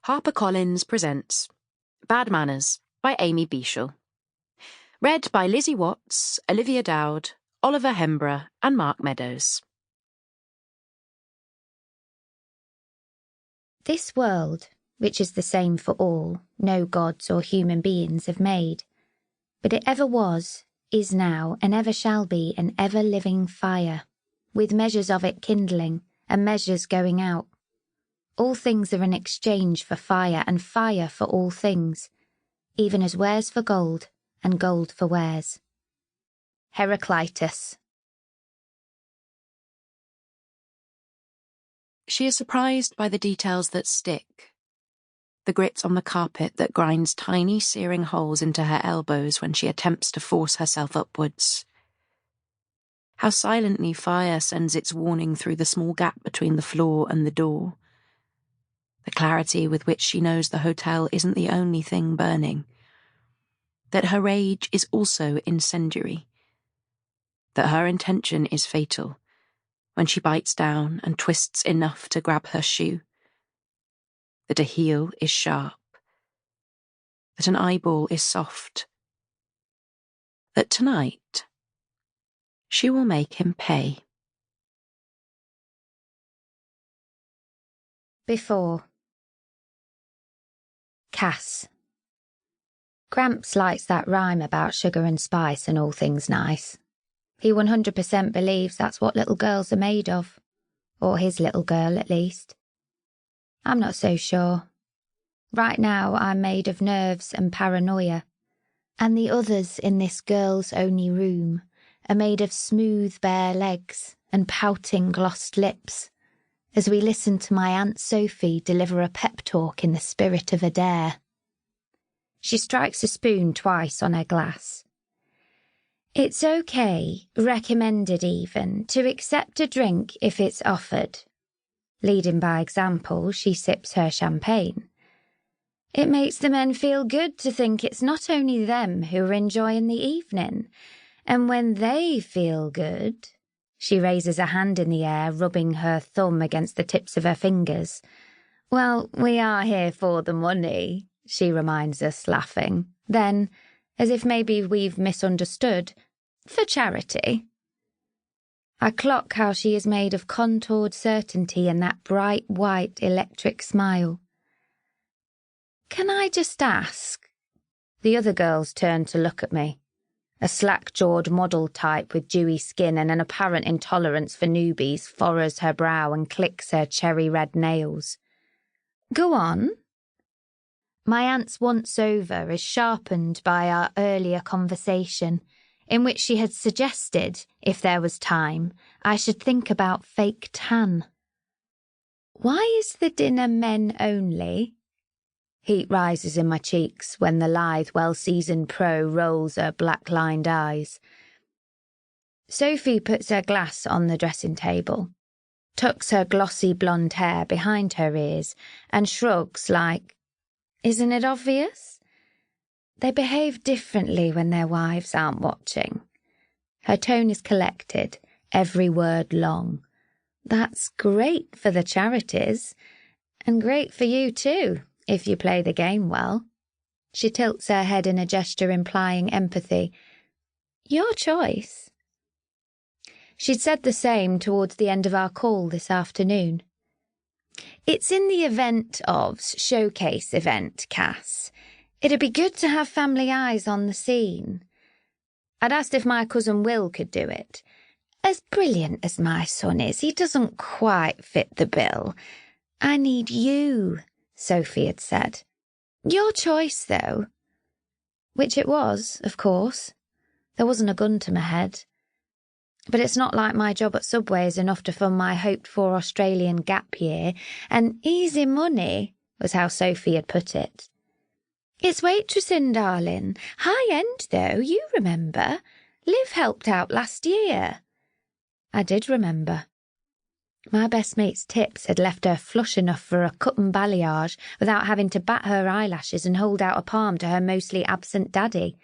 HarperCollins presents Bad Manners by Amy Beashel. Read by Lizzy Watts, Olivia Dowd, Oliver Hembrough and Mark Meadows. This world, which is the same for all, no gods or human beings have made, but it ever was, is now, and ever shall be an ever-living fire, with measures of it kindling, and measures going out. All things are in exchange for fire, and fire for all things, even as wares for gold, and gold for wares. Heraclitus. She is surprised by the details that stick. The grit on the carpet that grinds tiny searing holes into her elbows when she attempts to force herself upwards. How silently fire sends its warning through the small gap between the floor and the door. The clarity with which she knows the hotel isn't the only thing burning. That her rage is also incendiary. That her intention is fatal when she bites down and twists enough to grab her shoe. That a heel is sharp. That an eyeball is soft. That tonight she will make him pay. Before. Cass. Gramps likes that rhyme about sugar and spice and all things nice. He 100% believes that's what little girls are made of. Or his little girl, at least. I'm not so sure. Right now I'm made of nerves and paranoia. And the others in this girl's only room are made of smooth bare legs and pouting glossed lips, as we listen to my Aunt Sophie deliver a pep talk in the spirit of a dare. She strikes a spoon twice on her glass. It's okay, recommended even, to accept a drink if it's offered. Leading by example, she sips her champagne. It makes the men feel good to think it's not only them who are enjoying the evening, and when they feel good... She raises a hand in the air, rubbing her thumb against the tips of her fingers. Well, we are here for the money, she reminds us, laughing. Then, as if maybe we've misunderstood, for charity. I clock how she is made of contoured certainty and that bright white electric smile. Can I just ask? The other girls turn to look at me. A slack-jawed model type with dewy skin and an apparent intolerance for newbies furrows her brow and clicks her cherry-red nails. Go on. My aunt's once-over is sharpened by our earlier conversation, in which she had suggested, if there was time, I should think about fake tan. Why is the dinner men only? Heat rises in my cheeks when the lithe, well-seasoned pro rolls her black-lined eyes. Sophie puts her glass on the dressing table, tucks her glossy blonde hair behind her ears, and shrugs like, isn't it obvious? They behave differently when their wives aren't watching. Her tone is collected, every word long. That's great for the charities, and great for you too, if you play the game well. She tilts her head in a gesture implying empathy. Your choice. She'd said the same towards the end of our call this afternoon. It's in the event of showcase event, Cass. It'd be good to have family eyes on the scene. I'd asked if my cousin Will could do it. As brilliant as my son is, he doesn't quite fit the bill. I need you, Sophie had said. Your choice, though. Which it was, of course. There wasn't a gun to my head. But it's not like my job at Subway is enough to fund my hoped-for Australian gap year, and easy money was how Sophie had put it. It's waitressing, darling. High-end, though, you remember. Liv helped out last year. I did remember. My best mate's tips had left her flush enough for a cut and balayage without having to bat her eyelashes and hold out a palm to her mostly absent daddy.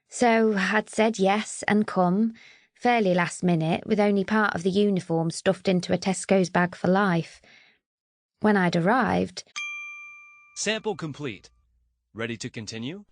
So I'd said yes and come, fairly last minute, with only part of the uniform stuffed into a Tesco's bag for life. When I'd arrived, Sample complete. Ready to continue?